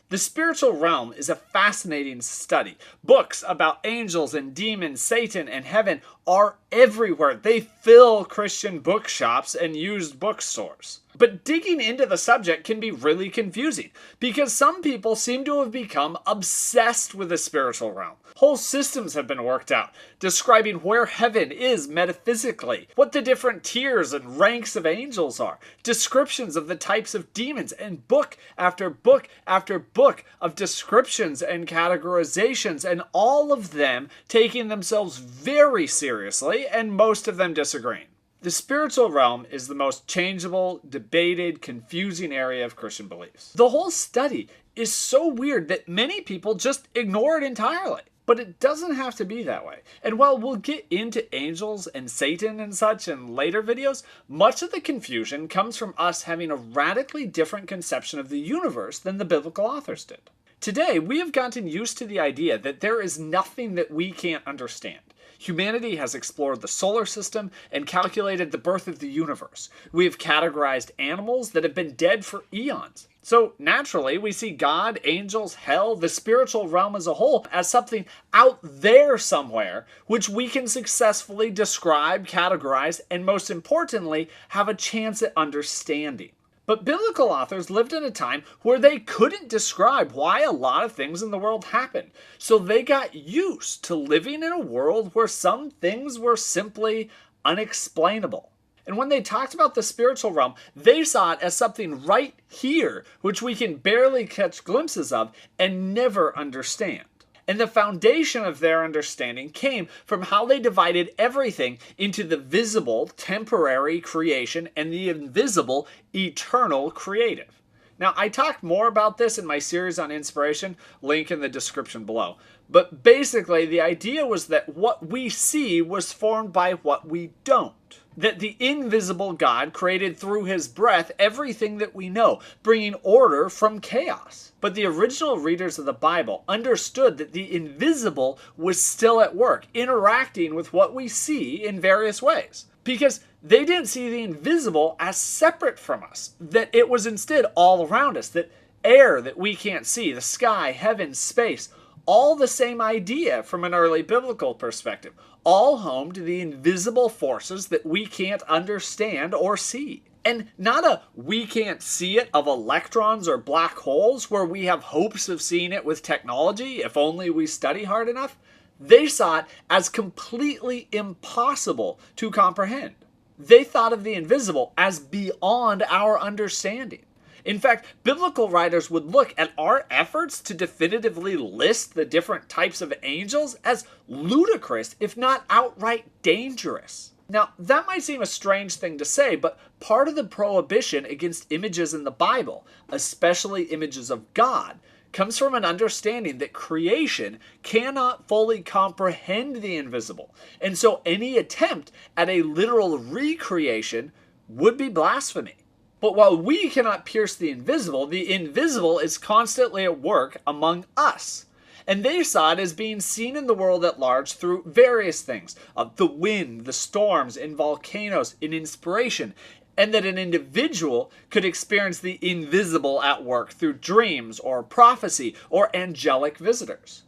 The spiritual realm is a fascinating study. Books about angels and demons, Satan and heaven are everywhere. They fill Christian bookshops and used bookstores. But digging into the subject can be really confusing because some people seem to have become obsessed with the spiritual realm. Whole systems have been worked out describing where heaven is metaphysically, what the different tiers and ranks of angels are, descriptions of the types of demons, and book after book after book of descriptions and categorizations, and all of them taking themselves very seriously and most of them disagreeing. The spiritual realm is the most changeable, debated, confusing area of Christian beliefs. The whole study is so weird that many people just ignore it entirely. But it doesn't have to be that way. And while we'll get into angels and Satan and such in later videos, much of the confusion comes from us having a radically different conception of the universe than the biblical authors did. Today, we have gotten used to the idea that there is nothing that we can't understand. Humanity has explored the solar system and calculated the birth of the universe. We have categorized animals that have been dead for eons. So naturally, we see God, angels, hell, the spiritual realm as a whole as something out there somewhere, which we can successfully describe, categorize, and most importantly, have a chance at understanding. But biblical authors lived in a time where they couldn't describe why a lot of things in the world happened. So they got used to living in a world where some things were simply unexplainable. And when they talked about the spiritual realm, they saw it as something right here, which we can barely catch glimpses of and never understand. And the foundation of their understanding came from how they divided everything into the visible, temporary creation and the invisible, eternal creative. Now, I talked more about this in my series on inspiration, link in the description below. But basically, the idea was that what we see was formed by what we don't. That the invisible God created through his breath everything that we know, bringing order from chaos. But the original readers of the Bible understood that the invisible was still at work, interacting with what we see in various ways. Because they didn't see the invisible as separate from us, that it was instead all around us, that air that we can't see, the sky, heaven, space, all the same idea from an early biblical perspective, all home to the invisible forces that we can't understand or see. And not a we can't see it of electrons or black holes where we have hopes of seeing it with technology if only we study hard enough. They saw it as completely impossible to comprehend. They thought of the invisible as beyond our understanding. In fact, biblical writers would look at our efforts to definitively list the different types of angels as ludicrous, if not outright dangerous. Now, that might seem a strange thing to say, but part of the prohibition against images in the Bible, especially images of God, comes from an understanding that creation cannot fully comprehend the invisible, and so any attempt at a literal recreation would be blasphemy. But while we cannot pierce the invisible is constantly at work among us. And they saw it as being seen in the world at large through various things, the wind, the storms, in volcanoes, in inspiration, and that an individual could experience the invisible at work through dreams or prophecy or angelic visitors.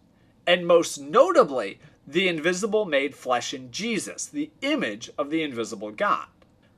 And most notably, the invisible made flesh in Jesus, the image of the invisible God.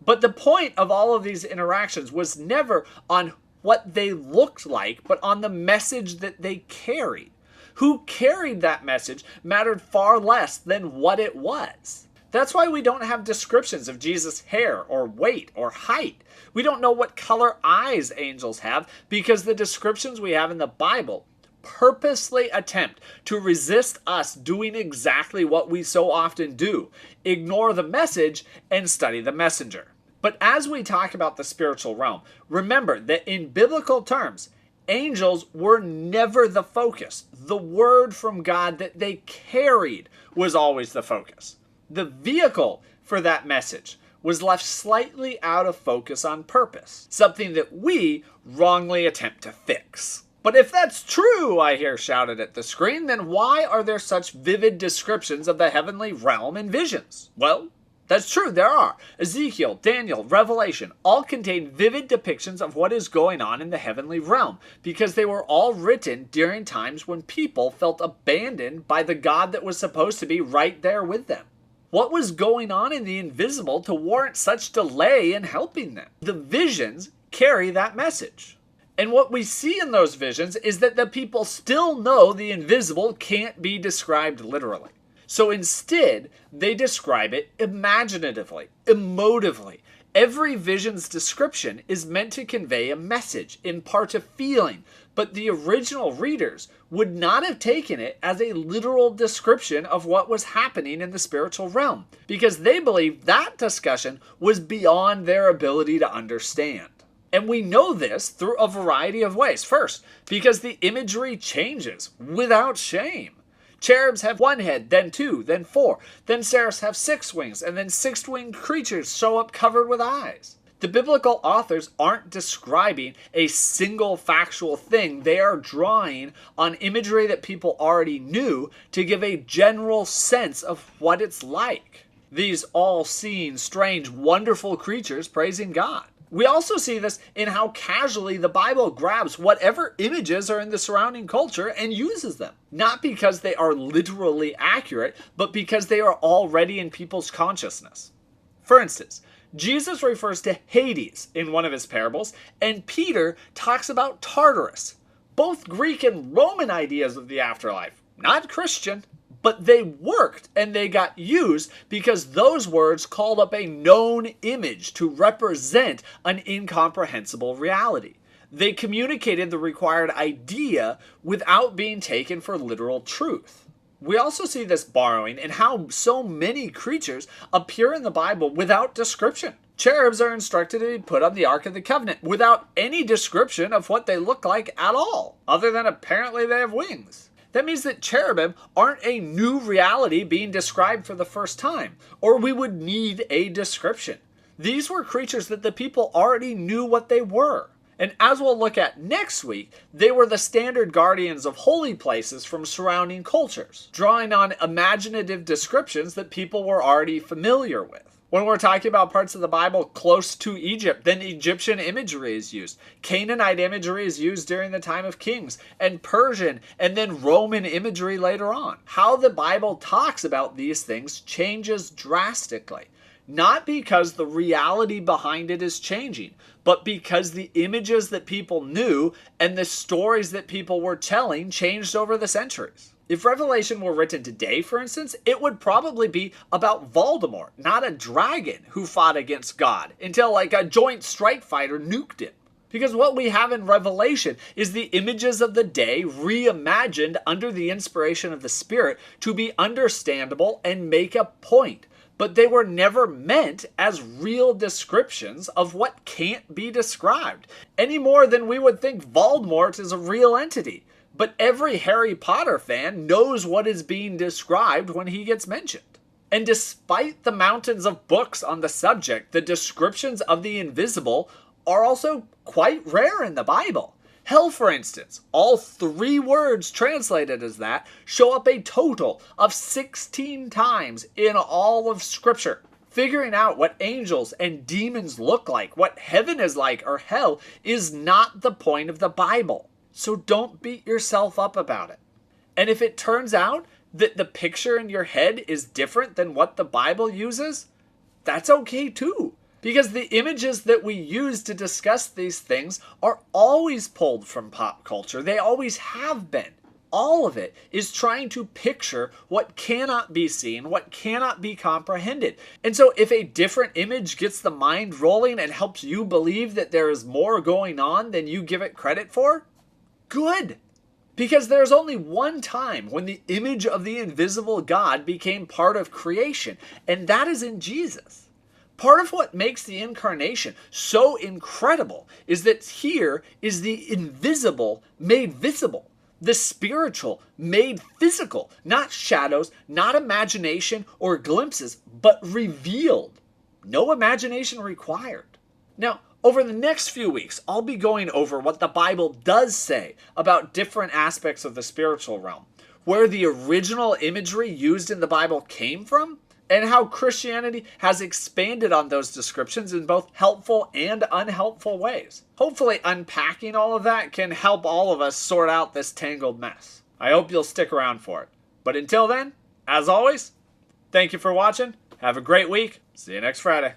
But the point of all of these interactions was never on what they looked like, but on the message that they carried. Who carried that message mattered far less than what it was. That's why we don't have descriptions of Jesus' hair or weight or height. We don't know what color eyes angels have because the descriptions we have in the Bible purposely attempt to resist us doing exactly what we so often do, ignore the message and study the messenger. But as we talk about the spiritual realm, remember that in biblical terms, angels were never the focus. The word from God that they carried was always the focus. The vehicle for that message was left slightly out of focus on purpose, something that we wrongly attempt to fix. But if that's true, I hear shouted at the screen, then why are there such vivid descriptions of the heavenly realm in visions? Well, That's true, there are. Ezekiel, Daniel, Revelation all contain vivid depictions of what is going on in the heavenly realm, because they were all written during times when people felt abandoned by the God that was supposed to be right there with them. What was going on in the invisible to warrant such delay in helping them? The visions carry that message. And what we see in those visions is that the people still know the invisible can't be described literally. So instead, they describe it imaginatively, emotively. Every vision's description is meant to convey a message, impart a feeling, but the original readers would not have taken it as a literal description of what was happening in the spiritual realm, because they believed that discussion was beyond their ability to understand. And we know this through a variety of ways. First, because the imagery changes without shame. Cherubs have one head, then two, then four. Then seraphs have 6 wings, and then 6-winged creatures show up covered with eyes. The biblical authors aren't describing a single factual thing. They are drawing on imagery that people already knew to give a general sense of what it's like. These all-seeing, strange, wonderful creatures praising God. We also see this in how casually the Bible grabs whatever images are in the surrounding culture and uses them. Not because they are literally accurate, but because they are already in people's consciousness. For instance, Jesus refers to Hades in one of his parables, and Peter talks about Tartarus. Both Greek and Roman ideas of the afterlife, not Christian. But they worked and they got used because those words called up a known image to represent an incomprehensible reality. They communicated the required idea without being taken for literal truth. We also see this borrowing in how so many creatures appear in the Bible without description. Cherubs are instructed to be put on the Ark of the Covenant without any description of what they look like at all, other than apparently they have wings. That means that cherubim aren't a new reality being described for the first time, or we would need a description. These were creatures that the people already knew what they were. And as we'll look at next week, they were the standard guardians of holy places from surrounding cultures, drawing on imaginative descriptions that people were already familiar with. When we're talking about parts of the Bible close to Egypt, then Egyptian imagery is used. Canaanite imagery is used during the time of kings, and Persian, and then Roman imagery later on. How the Bible talks about these things changes drastically. Not because the reality behind it is changing, but because the images that people knew and the stories that people were telling changed over the centuries. If Revelation were written today, for instance, it would probably be about Voldemort, not a dragon who fought against God until like a joint strike fighter nuked him. Because what we have in Revelation is the images of the day reimagined under the inspiration of the Spirit to be understandable and make a point. But they were never meant as real descriptions of what can't be described, any more than we would think Voldemort is a real entity. But every Harry Potter fan knows what is being described when he gets mentioned. And despite the mountains of books on the subject, the descriptions of the invisible are also quite rare in the Bible. Hell, for instance, all 3 words translated as that show up a total of 16 times in all of Scripture. Figuring out what angels and demons look like, what heaven is like or hell, is not the point of the Bible. So don't beat yourself up about it. And if it turns out that the picture in your head is different than what the Bible uses, that's okay too. Because the images that we use to discuss these things are always pulled from pop culture. They always have been. All of it is trying to picture what cannot be seen, what cannot be comprehended. And so if a different image gets the mind rolling and helps you believe that there is more going on than you give it credit for, good. Because there's only one time when the image of the invisible God became part of creation, and that is in Jesus. Part of what makes the incarnation so incredible is that here is the invisible made visible, the spiritual made physical, not shadows, not imagination or glimpses, but revealed. No imagination required. Now, over the next few weeks, I'll be going over what the Bible does say about different aspects of the spiritual realm, where the original imagery used in the Bible came from, and how Christianity has expanded on those descriptions in both helpful and unhelpful ways. Hopefully, unpacking all of that can help all of us sort out this tangled mess. I hope you'll stick around for it. But until then, as always, thank you for watching. Have a great week. See you next Friday.